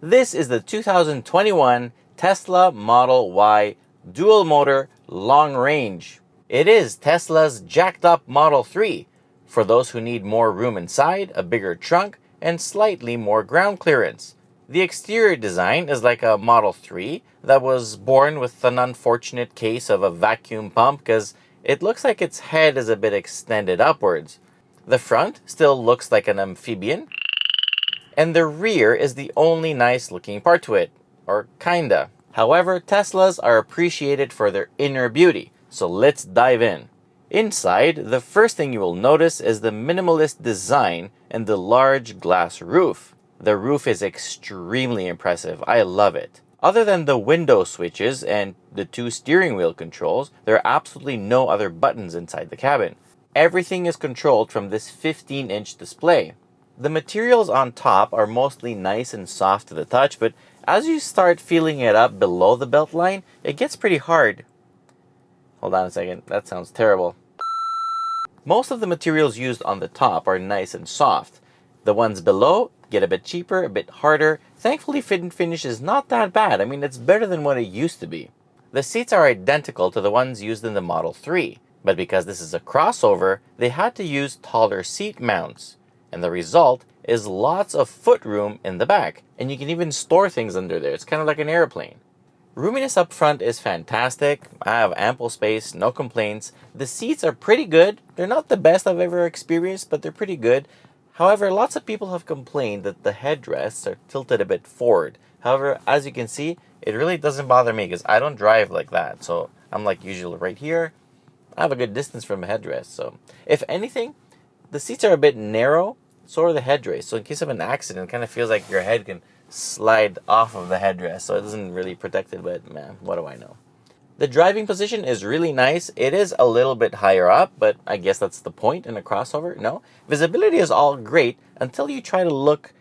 This is the 2021 Tesla Model Y dual motor long range. It is Tesla's jacked up Model 3 for those who need more room inside, a bigger trunk, and slightly more ground clearance. The exterior design is like a Model 3 that was born with an unfortunate case of a vacuum pump because it looks like its head is a bit extended upwards. The front still looks like an amphibian, and the rear is the only nice looking part to it, or kinda. However, Teslas are appreciated for their inner beauty, so let's dive in. Inside, the first thing you will notice is the minimalist design and the large glass roof. The roof is extremely impressive. I love it. Other than the window switches and the 2 steering wheel controls, there are absolutely no other buttons inside the cabin. Everything is controlled from this 15-inch display. The materials on top are mostly nice and soft to the touch, but as you start feeling it up below the belt line, it gets pretty hard. Hold on a second, that sounds terrible. Most of the materials used on the top are nice and soft. The ones below get a bit cheaper, a bit harder. Thankfully, fit and finish is not that bad. I mean, it's better than what it used to be. The seats are identical to the ones used in the Model 3, but because this is a crossover, they had to use taller seat mounts. And the result is lots of footroom in the back, and you can even store things under there. It's kind of like an airplane. Roominess up front is fantastic. I have ample space, no complaints. The seats are pretty good. They're not the best I've ever experienced, but they're pretty good. However, lots of people have complained that the headrests are tilted a bit forward. However, as you can see, it really doesn't bother me because I don't drive like that. So I'm like usually right here. I have a good distance from a headrest. So if anything, the seats are a bit narrow, so are the headrests. So in case of an accident, it kind of feels like your head can slide off of the headrest. So it doesn't really protect it, but man, what do I know? The driving position is really nice. It is a little bit higher up, but I guess that's the point in a crossover. No, visibility is all great until you try to look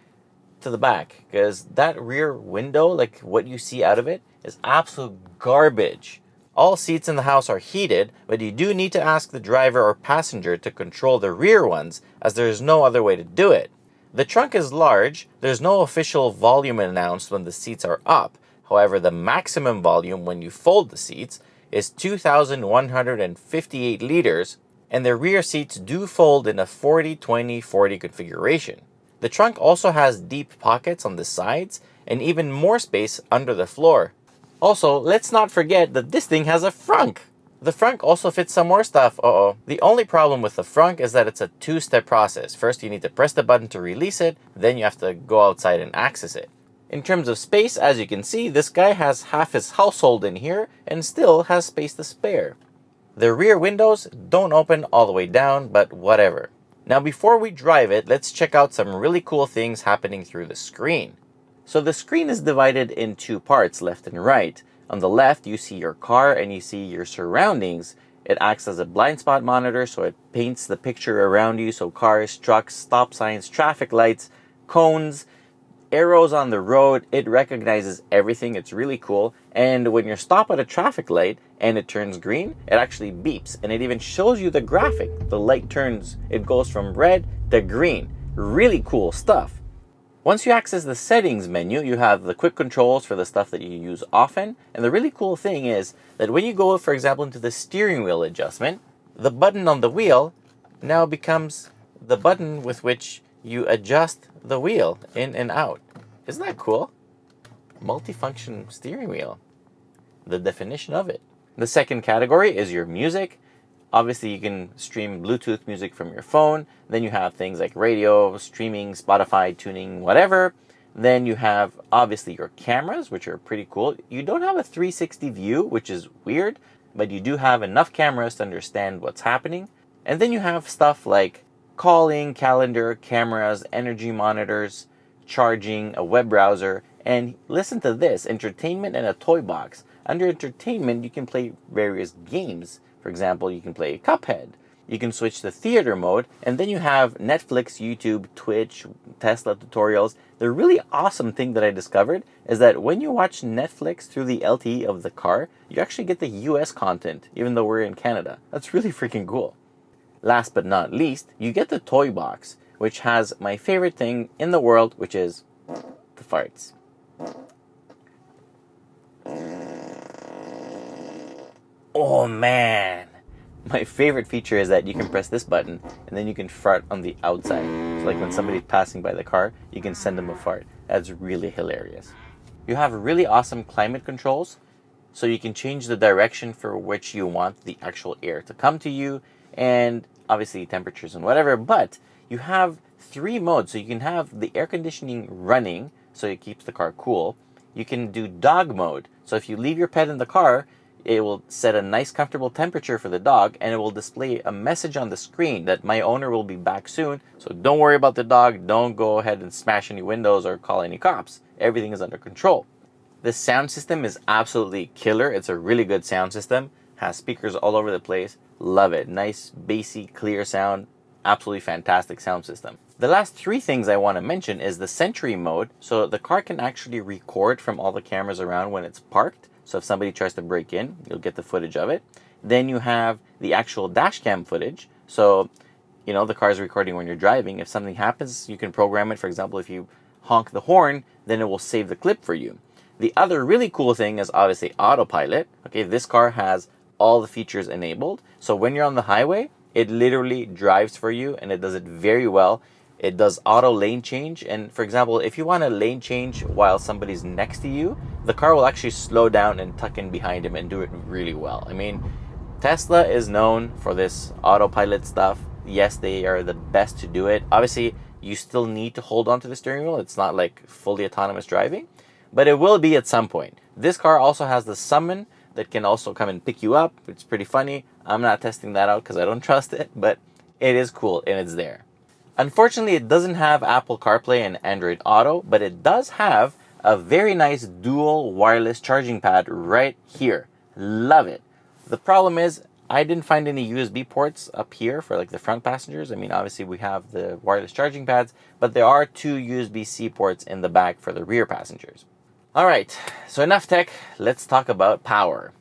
to the back, because that rear window, like what you see out of it, is absolute garbage. All seats in the house are heated, but you do need to ask the driver or passenger to control the rear ones, as there is no other way to do it. The trunk is large. There's no official volume announced when the seats are up. However, the maximum volume when you fold the seats is 2,158 liters, and the rear seats do fold in a 40-20-40 configuration. The trunk also has deep pockets on the sides and even more space under the floor. Also, let's not forget that this thing has a frunk. The frunk also fits some more stuff. The only problem with the frunk is that it's a 2-step process. First, you need to press the button to release it, then you have to go outside and access it. In terms of space, as you can see, this guy has half his household in here and still has space to spare. The rear windows don't open all the way down, but whatever. Now, before we drive it, let's check out some really cool things happening through the screen. So the screen is divided in 2 parts, left and right. On the left, you see your car and you see your surroundings. It acts as a blind spot monitor, so it paints the picture around you. So cars, trucks, stop signs, traffic lights, cones, arrows on the road. It recognizes everything. It's really cool. And when you stop at a traffic light and it turns green, it actually beeps. And it even shows you the graphic. The light turns, it goes from red to green. Really cool stuff. Once you access the settings menu, you have the quick controls for the stuff that you use often. And the really cool thing is that when you go, for example, into the steering wheel adjustment, the button on the wheel now becomes the button with which you adjust the wheel in and out. Isn't that cool? Multifunction steering wheel. The definition of it. The second category is your music. Obviously, you can stream Bluetooth music from your phone. Then you have things like radio, streaming, Spotify, tuning, whatever. Then you have, obviously, your cameras, which are pretty cool. You don't have a 360 view, which is weird, but you do have enough cameras to understand what's happening. And then you have stuff like calling, calendar, cameras, energy monitors, charging, a web browser, and listen to this, entertainment and a toy box. Under entertainment, you can play various games. For example, you can play Cuphead. You can switch to theater mode, and then you have Netflix, YouTube, Twitch, Tesla tutorials. The really awesome thing that I discovered is that when you watch Netflix through the LTE of the car, you actually get the US content, even though we're in Canada. That's really freaking cool. Last but not least, you get the toy box, which has my favorite thing in the world, which is the farts. Oh man! My favorite feature is that you can press this button and then you can fart on the outside. So like when somebody's passing by the car, you can send them a fart. That's really hilarious. You have really awesome climate controls, so you can change the direction for which you want the actual air to come to you, and obviously temperatures and whatever, but you have 3 modes. So you can have the air conditioning running, so it keeps the car cool. You can do dog mode. So if you leave your pet in the car, it will set a nice comfortable temperature for the dog, and it will display a message on the screen that my owner will be back soon. So don't worry about the dog. Don't go ahead and smash any windows or call any cops. Everything is under control. The sound system is absolutely killer. It's a really good sound system. Has speakers all over the place. Love it. Nice, bassy, clear sound. Absolutely fantastic sound system. The last 3 things I want to mention is the Sentry mode. So the car can actually record from all the cameras around when it's parked. So if somebody tries to break in, you'll get the footage of it. Then you have the actual dash cam footage. So, the car is recording when you're driving. If something happens, you can program it. For example, if you honk the horn, then it will save the clip for you. The other really cool thing is obviously autopilot. Okay, this car has all the features enabled. So when you're on the highway, it literally drives for you, and it does it very well. It does auto lane change. And for example, if you want a lane change while somebody's next to you, the car will actually slow down and tuck in behind him and do it really well. I mean, Tesla is known for this autopilot stuff. Yes, they are the best to do it. Obviously, you still need to hold on to the steering wheel. It's not like fully autonomous driving, but it will be at some point. This car also has the summon that can also come and pick you up. It's pretty funny. I'm not testing that out because I don't trust it, but it is cool and it's there. Unfortunately, it doesn't have Apple CarPlay and Android Auto, but it does have a very nice dual wireless charging pad right here. Love it. The problem is, I didn't find any USB ports up here for like the front passengers. I mean, obviously we have the wireless charging pads, but there are 2 USB-C ports in the back for the rear passengers. All right, so enough tech. Let's talk about power.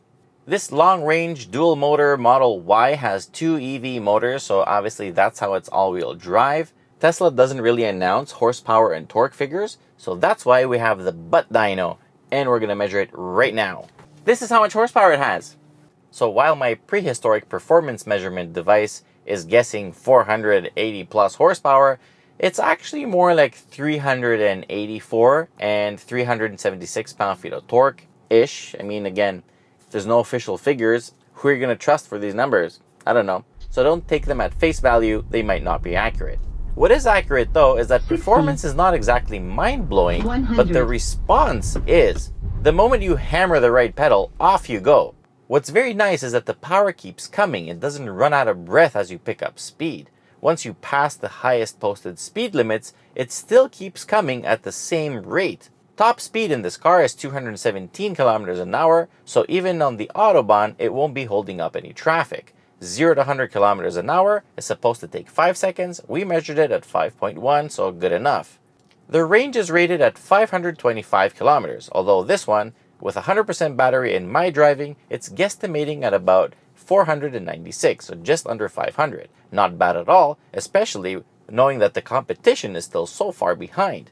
This long-range dual-motor Model Y has 2 EV motors, so obviously that's how it's all-wheel drive. Tesla doesn't really announce horsepower and torque figures, so that's why we have the butt dyno, and we're going to measure it right now. This is how much horsepower it has. So while my prehistoric performance measurement device is guessing 480 plus horsepower, it's actually more like 384 and 376 pound-feet of torque-ish. I mean, again, there's no official figures. Who are you going to trust for these numbers? I don't know. So don't take them at face value. They might not be accurate. What is accurate, though, is that performance is not exactly mind-blowing, but the response is. The moment you hammer the right pedal, off you go. What's very nice is that the power keeps coming. It doesn't run out of breath as you pick up speed. Once you pass the highest posted speed limits, it still keeps coming at the same rate. Top speed in this car is 217 kilometers an hour, so even on the Autobahn, it won't be holding up any traffic. 0 to 100 kilometers an hour is supposed to take 5 seconds. We measured it at 5.1, so good enough. The range is rated at 525 kilometers, although this one, with 100% battery in my driving, it's guesstimating at about 496, so just under 500. Not bad at all, especially knowing that the competition is still so far behind.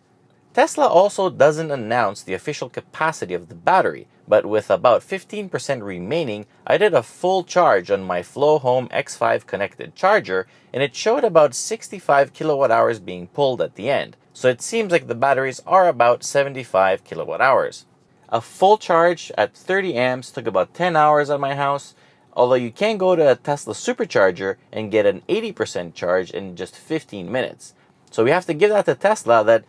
Tesla also doesn't announce the official capacity of the battery, but with about 15% remaining, I did a full charge on my Flow Home X5 connected charger, and it showed about 65 kilowatt hours being pulled at the end. So it seems like the batteries are about 75 kilowatt hours. A full charge at 30 amps took about 10 hours at my house, although you can go to a Tesla supercharger and get an 80% charge in just 15 minutes. So we have to give that to Tesla that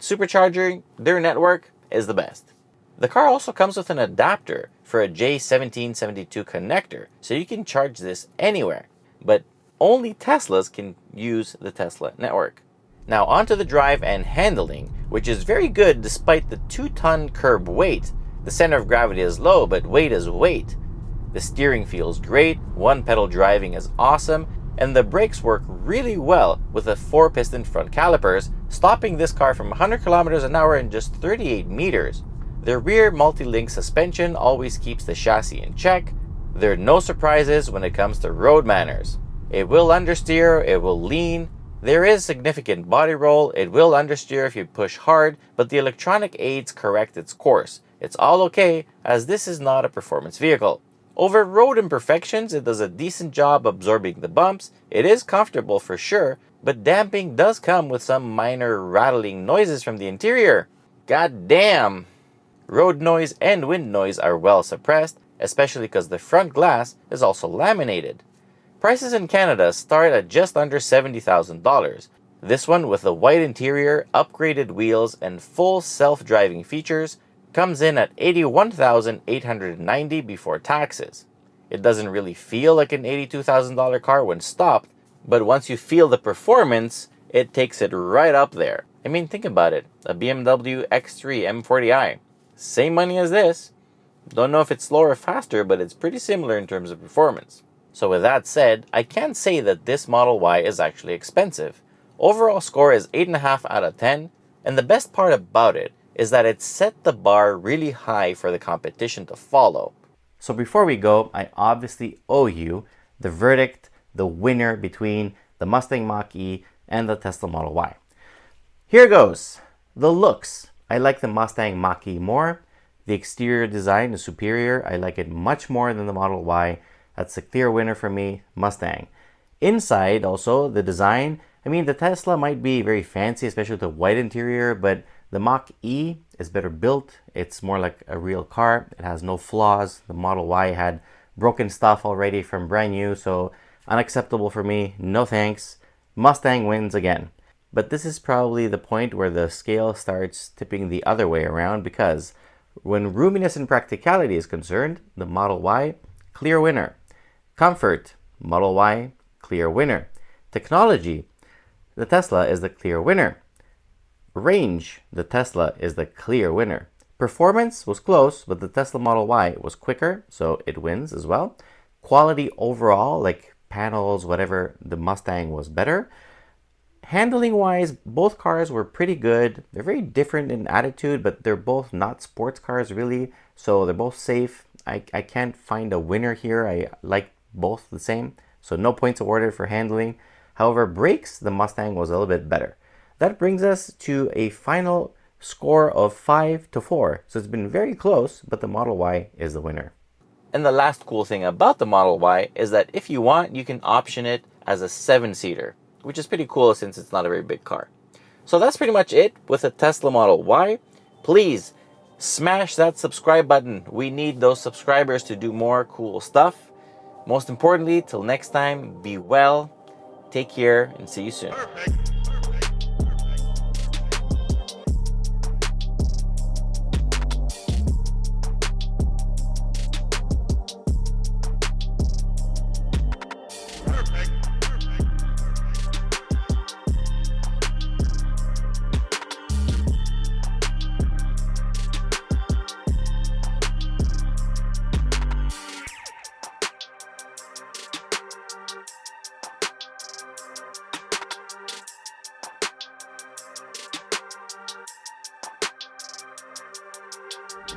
supercharging their network is the best. The car also comes with an adapter for a J1772 connector, so you can charge this anywhere, but only Teslas can use the Tesla network. Now onto the drive and handling, which is very good despite the 2-ton curb weight. The center of gravity is low, but weight is weight. The steering feels great, one pedal driving is awesome, and the brakes work really well with the 4-piston front calipers, stopping this car from 100 kilometers an hour in just 38 meters. The rear multi-link suspension always keeps the chassis in check. There are no surprises when it comes to road manners. It will understeer, it will lean, There is significant body roll, it will understeer if you push hard, but the electronic aids correct its course. It's all okay, as this is not a performance vehicle. Over road imperfections, it does a decent job absorbing the bumps. It is comfortable for sure, but damping does come with some minor rattling noises from the interior. God damn! Road noise and wind noise are well suppressed, especially because the front glass is also laminated. Prices in Canada start at just under $70,000. This one, with a white interior, upgraded wheels, and full self-driving features, comes in at $81,890 before taxes. It doesn't really feel like an $82,000 car when stopped, but once you feel the performance, it takes it right up there. I mean, think about it. A BMW X3 M40i. Same money as this. Don't know if it's slower or faster, but it's pretty similar in terms of performance. So with that said, I can say that this Model Y is actually expensive. Overall score is 8.5 out of 10, and the best part about it is that it set the bar really high for the competition to follow. So before we go, I obviously owe you the verdict, the winner between the Mustang Mach-E and the Tesla Model Y. Here goes. The looks. I like the Mustang Mach-E more. The exterior design is superior. I like it much more than the Model Y. That's a clear winner for me, Mustang. Inside, also, the design. I mean, the Tesla might be very fancy, especially with the white interior, but the Mach-E is better built. It's more like a real car. It has no flaws. The Model Y had broken stuff already from brand new, so unacceptable for me. No thanks. Mustang wins again. But this is probably the point where the scale starts tipping the other way around, because when roominess and practicality is concerned, the Model Y, clear winner. Comfort, Model Y, clear winner. Technology, the Tesla is the clear winner. Range, the Tesla is the clear winner. Performance was close, but the Tesla Model Y was quicker, so it wins as well. Quality overall, like panels, whatever, the Mustang was better. Handling-wise, both cars were pretty good. They're very different in attitude, but they're both not sports cars really, so they're both safe. I can't find a winner here. I like both the same, so no points awarded for handling. However, brakes, the Mustang was a little bit better. That brings us to a final score of 5-4. So it's been very close, but the Model Y is the winner. And the last cool thing about the Model Y is that if you want, you can option it as a 7-seater, which is pretty cool since it's not a very big car. So that's pretty much it with the Tesla Model Y. Please smash that subscribe button. We need those subscribers to do more cool stuff. Most importantly, till next time, be well, take care, and see you soon. Perfect.